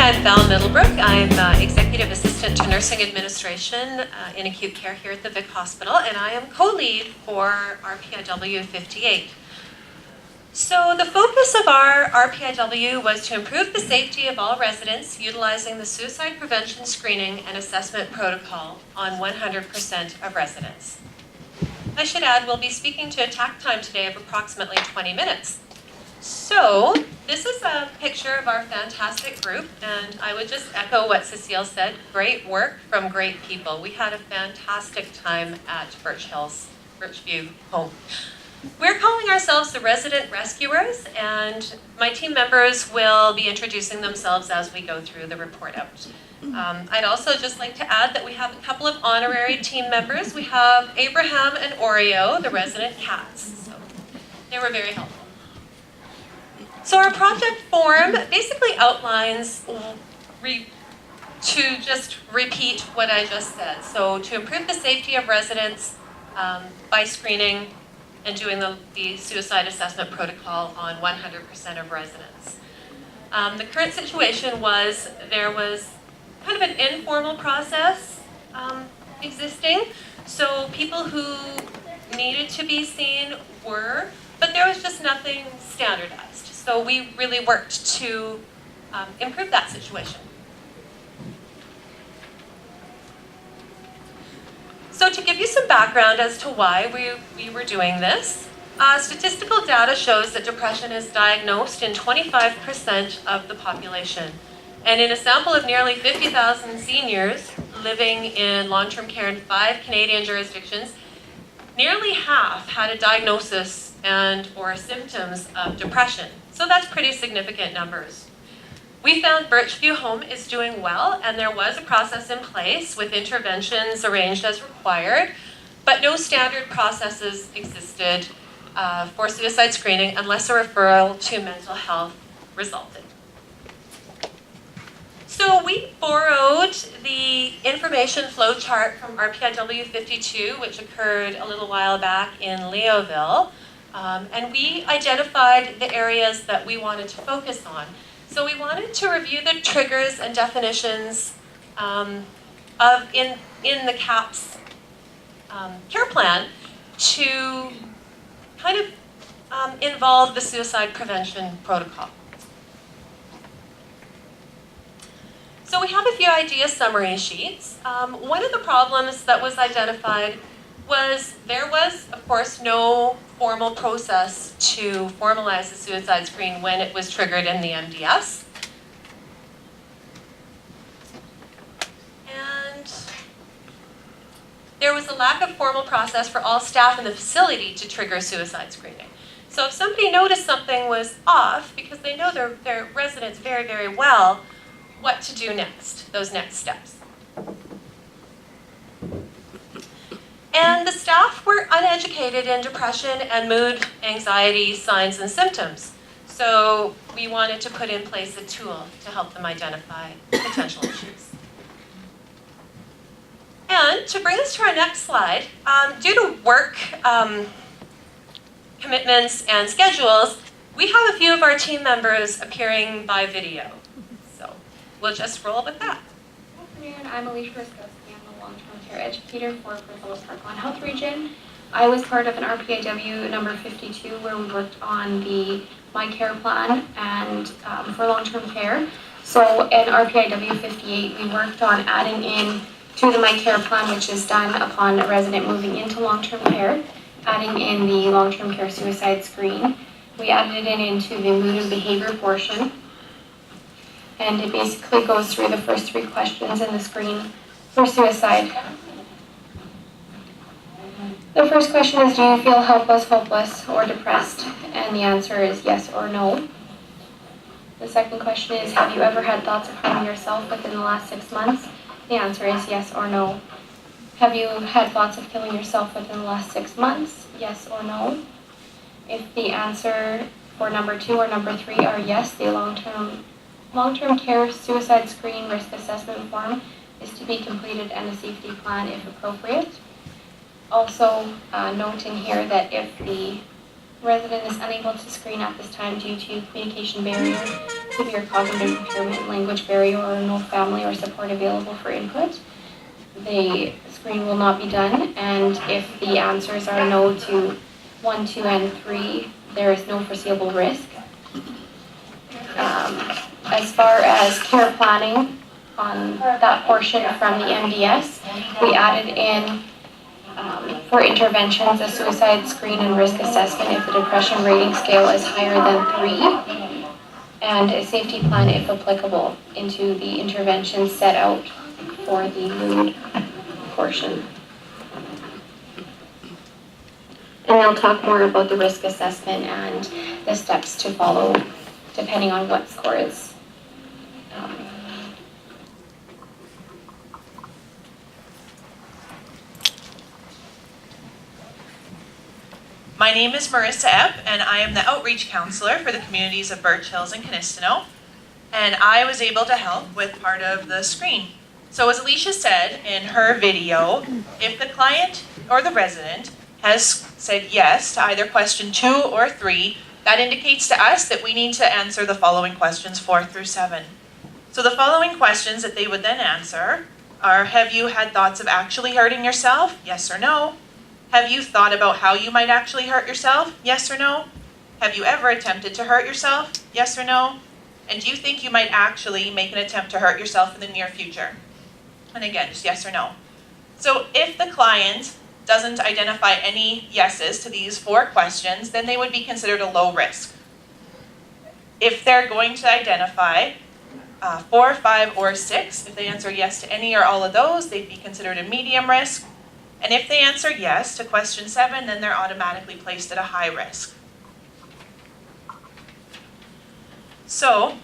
I'm Val Middlebrook. I'm Executive Assistant to Nursing Administration in Acute Care here at the Vic Hospital, and I am co-lead for Rpiw 58. So the focus of our Rpiw was to improve the safety of all residents utilizing the suicide prevention screening and assessment protocol on 100% of residents. I should add, we'll be speaking to a tack time today of approximately 20 minutes. So this is a picture of our fantastic group, and I would just echo what Cecile said. Great work from great people. We had a fantastic time at Birchview Home. We're calling ourselves the Resident Rescuers, and my team members will be introducing themselves as we go through the report out. I'd also just like to add that we have a couple of honorary team members. We have Abraham and Oreo, the resident cats. So they were very helpful. So our project form basically outlines, to just repeat what I just said. So to improve the safety of residents by screening and doing the suicide assessment protocol on 100% of residents. The current situation was there was kind of an informal process existing. So people who needed to be seen were, but there was just nothing standardized. So we really worked to improve that situation. So to give you some background as to why we were doing this, statistical data shows that depression is diagnosed in 25% of the population. And in a sample of nearly 50,000 seniors living in long-term care in 5 Canadian jurisdictions, nearly half had a diagnosis and/or symptoms of depression. So that's pretty significant numbers. We found Birchview Home is doing well, and there was a process in place with interventions arranged as required, but no standard processes existed for suicide screening unless a referral to mental health resulted. So we borrowed the information flow chart from Rpiw 52, which occurred a little while back in Leoville, and we identified the areas that we wanted to focus on. So we wanted to review the triggers and definitions in the CAPS care plan to kind of involve the suicide prevention protocol. So we have a few idea summary sheets. One of the problems that was identified was there was, of course, no formal process to formalize the suicide screen when it was triggered in the MDS. And there was a lack of formal process for all staff in the facility to trigger suicide screening. So if somebody noticed something was off, because they know their residents very, very well, what to do next, those next steps. And the staff were uneducated in depression and mood, anxiety, signs and symptoms. So we wanted to put in place a tool to help them identify potential issues. And to bring us to our next slide, due to work commitments and schedules, we have a few of our team members appearing by video. So we'll just roll with that. Good afternoon, I'm Alicia Ruskowski. I'm a long-term care educator for Prince Parkland Health Region. I was part of an Rpiw number 52 where we worked on the My Care plan and for long-term care. So in Rpiw 58, we worked on adding in to the My Care plan, which is done upon a resident moving into long-term care, adding in the long-term care suicide screen. We added it into the mood and behavior portion. And it basically goes through the first 3 questions in the screen for suicide. The first question is, do you feel helpless, hopeless, or depressed? And the answer is yes or no. The second question is, have you ever had thoughts of harming yourself within the last 6 months? The answer is yes or no. Have you had thoughts of killing yourself within the last 6 months? Yes or no. If the answer for number 2 or number 3 are yes, the long-term care suicide screen risk assessment form is to be completed and a safety plan if appropriate. Also note in here that if the resident is unable to screen at this time due to communication barrier, severe cognitive impairment, language barrier, or no family or support available for input, the screen will not be done, and if the answers are no to 1, 2, and 3, there is no foreseeable risk. As far as care planning on that portion from the MDS, we added in for interventions a suicide screen and risk assessment if the depression rating scale is higher than 3, and a safety plan if applicable into the interventions set out for the mood portion. And they'll talk more about the risk assessment and the steps to follow depending on what score is. My name is Marissa Epp, and I am the Outreach Counselor for the communities of Birch Hills and Canistino, and I was able to help with part of the screen. So as Alicia said in her video, if the client or the resident has said yes to either question 2 or 3, that indicates to us that we need to answer the following questions 4 through 7. So the following questions that they would then answer are, have you had thoughts of actually hurting yourself? Yes or no? Have you thought about how you might actually hurt yourself? Yes or no? Have you ever attempted to hurt yourself? Yes or no? And do you think you might actually make an attempt to hurt yourself in the near future? And again, just yes or no. So if the client doesn't identify any yeses to these 4 questions, then they would be considered a low risk. If they're going to identify 4, 5, or 6, if they answer yes to any or all of those, they'd be considered a medium risk. And if they answer yes to question 7, then they're automatically placed at a high risk. So,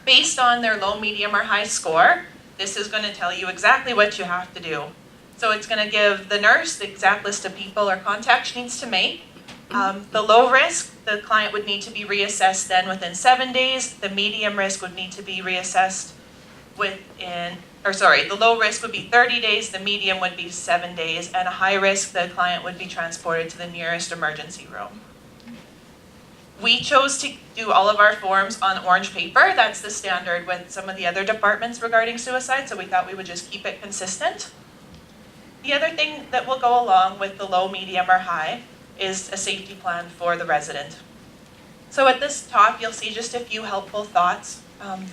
based on their low, medium, or high score, this is going to tell you exactly what you have to do. So it's going to give the nurse the exact list of people or contacts she needs to make. The low risk, the client would need to be reassessed then within 7 days. The medium risk would need to be reassessed the low risk would be 30 days, the medium would be 7 days, and a high risk, the client would be transported to the nearest emergency room. We chose to do all of our forms on orange paper. That's the standard with some of the other departments regarding suicide, so we thought we would just keep it consistent. The other thing that will go along with the low, medium, or high is a safety plan for the resident. So at this top, you'll see just a few helpful thoughts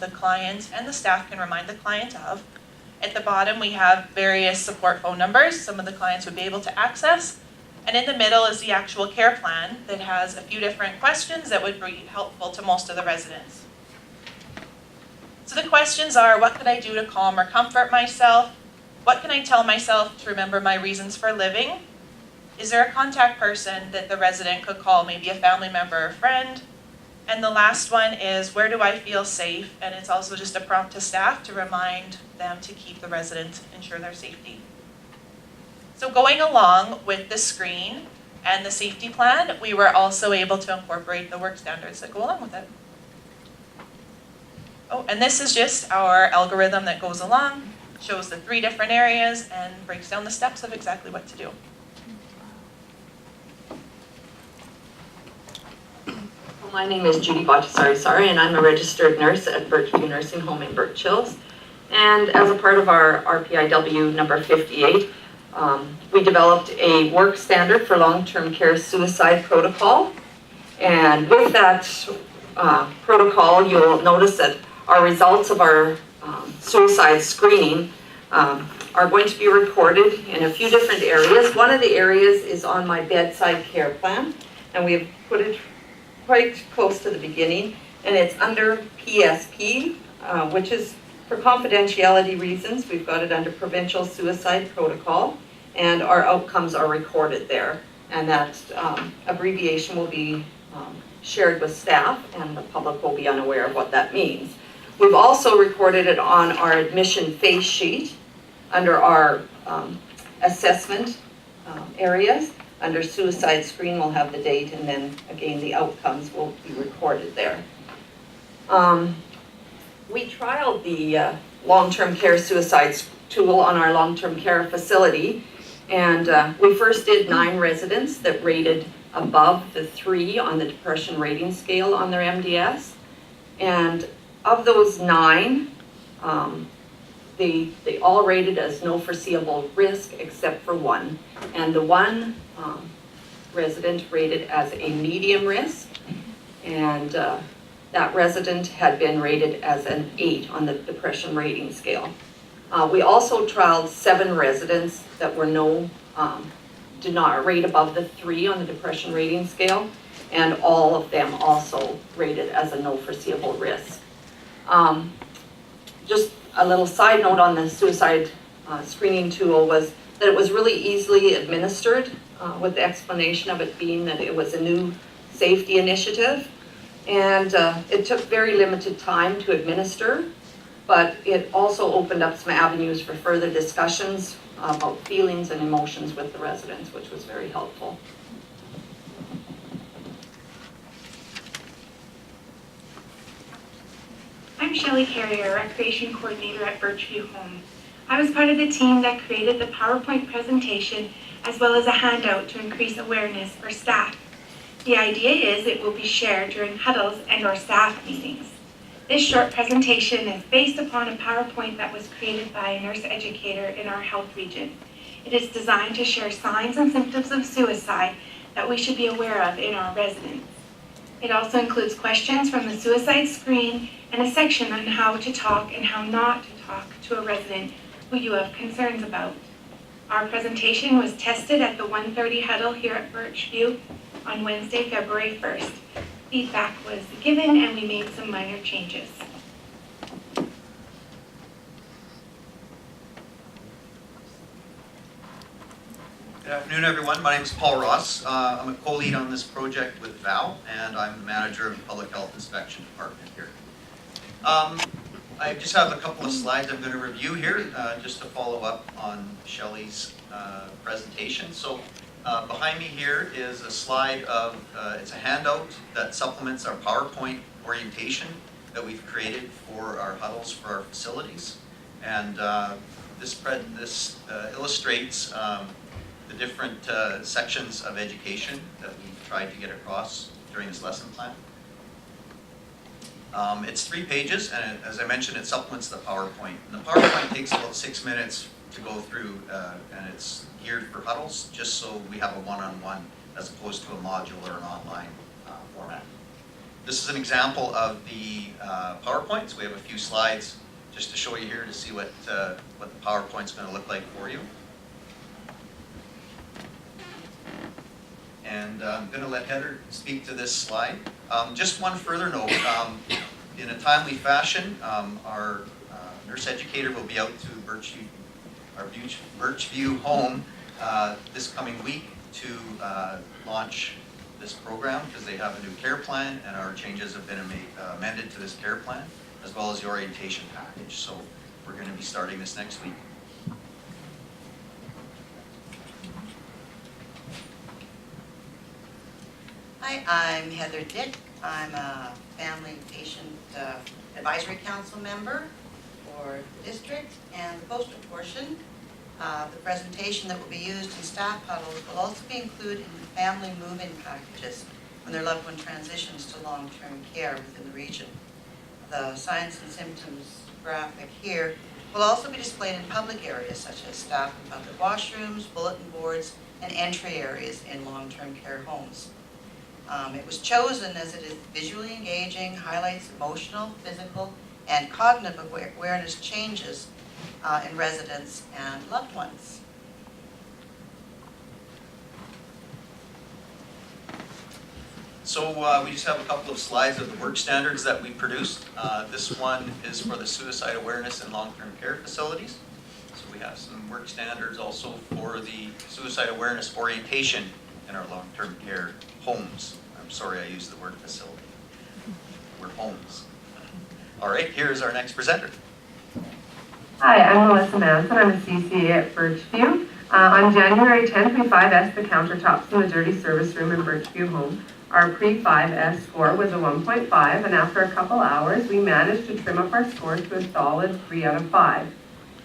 the client and the staff can remind the client of. At the bottom, we have various support phone numbers some of the clients would be able to access. And in the middle is the actual care plan that has a few different questions that would be helpful to most of the residents. So the questions are, what could I do to calm or comfort myself? What can I tell myself to remember my reasons for living? Is there a contact person that the resident could call, maybe a family member or friend? And the last one is, where do I feel safe? And it's also just a prompt to staff to remind them to keep the resident, ensure their safety. So going along with the screen and the safety plan, we were also able to incorporate the work standards that go along with it. Oh, and this is just our algorithm that goes along, shows the 3 different areas and breaks down the steps of exactly what to do. My name is Judy Bhattacharya, and I'm a registered nurse at Birchview Nursing Home in Birch Hills. And as a part of our RPIW number 58, we developed a work standard for long-term care suicide protocol. And with that protocol, you'll notice that our results of our suicide screening are going to be recorded in a few different areas. One of the areas is on my bedside care plan, and we've put it quite close to the beginning, and it's under PSP, which is for confidentiality reasons. We've got it under Provincial Suicide Protocol, and our outcomes are recorded there, and that abbreviation will be shared with staff, and the public will be unaware of what that means. We've also recorded it on our admission face sheet under our assessment areas. Under suicide screen, we'll have the date, and then again, the outcomes will be recorded there. We trialed the long-term care suicide tool on our long-term care facility, and we first did 9 residents that rated above the 3 on the depression rating scale on their MDS. And of those 9, they all rated as no foreseeable risk except for one. And the one resident rated as a medium risk, and that resident had been rated as an 8 on the depression rating scale. We also trialed 7 residents that were did not rate above the 3 on the depression rating scale, and all of them also rated as a no foreseeable risk. Just a little side note on the suicide screening tool was that it was really easily administered, with the explanation of it being that it was a new safety initiative. And it took very limited time to administer, but it also opened up some avenues for further discussions about feelings and emotions with the residents, which was very helpful. I'm Shelley Carrier, Recreation Coordinator at Birchview Home. I was part of the team that created the PowerPoint presentation as well as a handout to increase awareness for staff. The idea is it will be shared during huddles and/or staff meetings. This short presentation is based upon a PowerPoint that was created by a nurse educator in our health region. It is designed to share signs and symptoms of suicide that we should be aware of in our residents. It also includes questions from the suicide screen and a section on how to talk and how not to talk to a resident who you have concerns about. Our presentation was tested at the 1:30 huddle here at Birchview on Wednesday, February 1st. Feedback was given and we made some minor changes. Good afternoon, everyone. My name is Paul Ross. I'm a co-lead on this project with Val, and I'm the manager of the Public Health Inspection Department here. I just have a couple of slides I'm going to review here, just to follow up on Shelley's presentation. So behind me here is a slide of, it's a handout that supplements our PowerPoint orientation that we've created for our huddles for our facilities. And this illustrates the different sections of education that we've tried to get across during this lesson plan. It's 3 pages, and as I mentioned, it supplements the PowerPoint. And the PowerPoint takes about 6 minutes to go through, and it's geared for huddles, just so we have a one-on-one as opposed to a module or an online format. This is an example of the PowerPoint. So we have a few slides just to show you here to see what the PowerPoint's going to look like for you. And I'm going to let Heather speak to this slide. Just one further note, in a timely fashion, our nurse educator will be out to Birchview Home this coming week to launch this program, because they have a new care plan and our changes have been amended to this care plan, as well as the orientation package. So we're going to be starting this next week. Hi, I'm Heather Dick. I'm a Family Patient Advisory Council member for the district, and the poster portion of the presentation that will be used in staff huddles will also be included in the family move-in packages when their loved one transitions to long-term care within the region. The signs and symptoms graphic here will also be displayed in public areas such as staff and public washrooms, bulletin boards, and entry areas in long-term care homes. It was chosen as it is visually engaging, highlights emotional, physical, and cognitive awareness changes in residents and loved ones. So we just have a couple of slides of the work standards that we produced. This one is for the suicide awareness in long-term care facilities. So we have some work standards also for the suicide awareness orientation in our long-term care homes. I'm sorry I used the word facility. We're homes. All right, here's our next presenter. Hi, I'm Melissa Manson. I'm a CCA at Birchview. On January 10th, we 5S the countertops in the dirty service room in Birchview Home. Our pre-5S score was a 1.5, and after a couple hours, we managed to trim up our score to a solid 3 out of 5.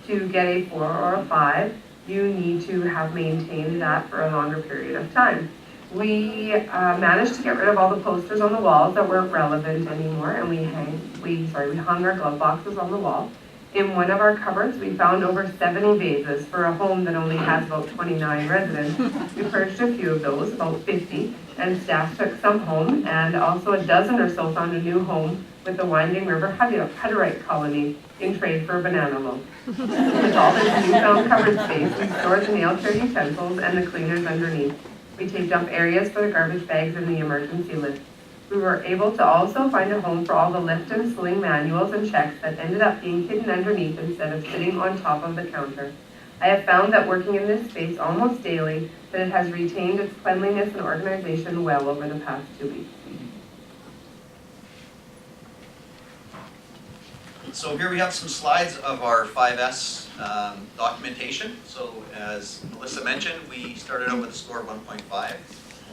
To get a 4 or a 5, you need to have maintained that for a longer period of time. We managed to get rid of all the posters on the walls that weren't relevant anymore, and we hung our glove boxes on the wall. In one of our cupboards, we found over 70 vases for a home that only has about 29 residents. We purged a few of those, about 50, and staff took some home, and also a dozen or so found a new home with the Winding River Hutterite colony in trade for a banana loaf. With all this newfound cupboard space, we stored the nail care utensils and the cleaners underneath. We taped up areas for the garbage bags and the emergency lift. We were able to also find a home for all the lift and sling manuals and checks that ended up being hidden underneath instead of sitting on top of the counter. I have found that working in this space almost daily, that it has retained its cleanliness and organization well over the past 2 weeks. So here we have some slides of our 5S documentation. So as Melissa mentioned, we started out with a score of 1.5.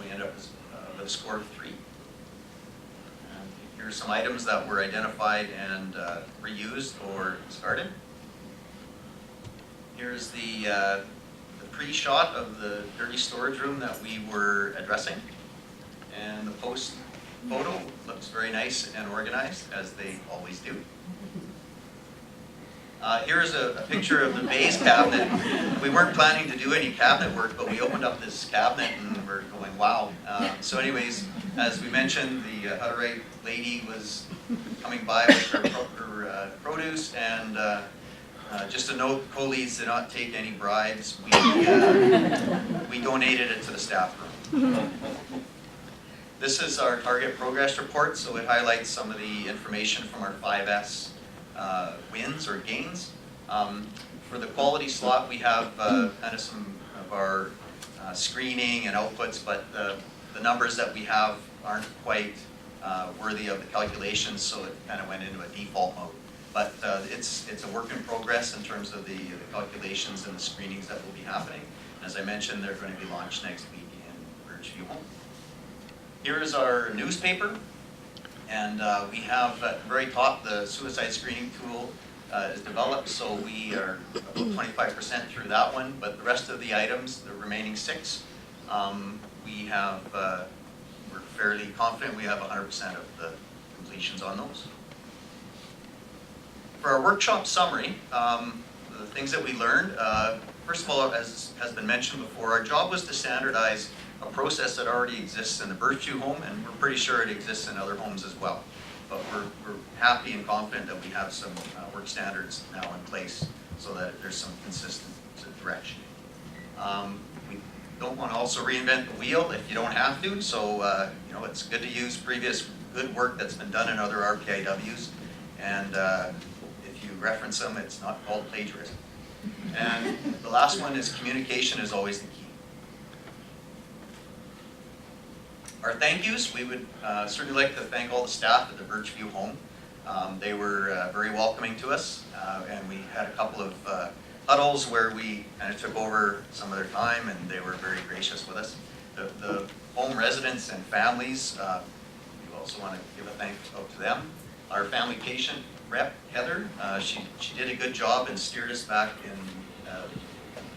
We ended up with a score of 3. And here's some items that were identified and reused or discarded. Here's the pre-shot of the dirty storage room that we were addressing. And the post photo looks very nice and organized, as they always do. Here's a picture of the base cabinet. We weren't planning to do any cabinet work, but we opened up this cabinet and we're going, wow. So anyways, as we mentioned, the Hutterite lady was coming by with her produce, and just a note, co-leads did not take any bribes. We donated it to the staff room. This is our target progress report, so it highlights some of the information from our 5S wins or gains. For the quality slot, we have kind of some of our screening and outputs, but the numbers that we have aren't quite worthy of the calculations, so it kind of went into a default mode. But it's a work in progress in terms of the calculations and the screenings that will be happening. As I mentioned, they're going to be launched next week in Birchview Home. Here is our newspaper. And we have at the very top, the suicide screening tool is developed, so we are about 25% through that one, but the rest of the items, the remaining 6, we're fairly confident we have 100% of the completions on those. For our workshop summary, the things that we learned, first of all, as has been mentioned before, our job was to standardize a process that already exists in the Birchview home, and we're pretty sure it exists in other homes as well. But we're happy and confident that we have some work standards now in place so that there's some consistent direction. We don't want to also reinvent the wheel if you don't have to, so it's good to use previous good work that's been done in other RPIWs, and if you reference them, it's not called plagiarism. And the last one is communication is always the key. Our thank yous, we would certainly like to thank all the staff at the Birchview home. They were very welcoming to us, and we had a couple of huddles where we kind of took over some of their time, and they were very gracious with us. The home residents and families, we also want to give a thank out to them. Our family patient rep, Heather, she did a good job and steered us back in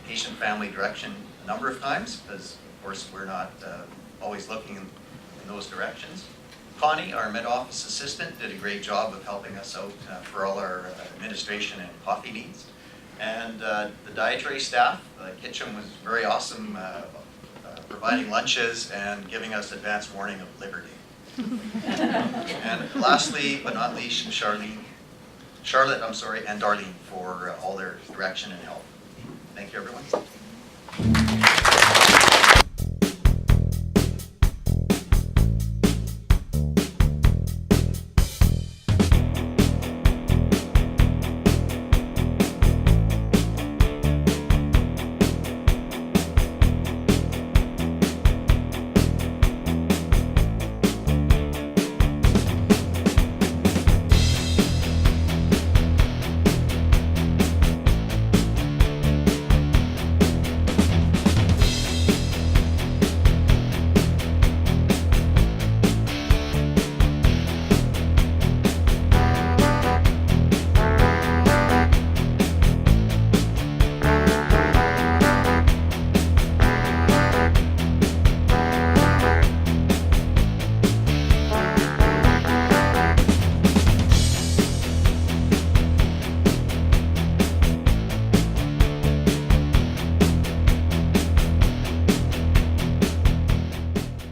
patient-family direction a number of times, because of course we're not always looking in those directions. Connie, our mid-office assistant, did a great job of helping us out for all our administration and coffee needs. And the dietary staff, the kitchen was very awesome, providing lunches and giving us advance warning of Labor Day. And lastly, but not least, Charlotte, and Darlene for all their direction and help. Thank you, everyone.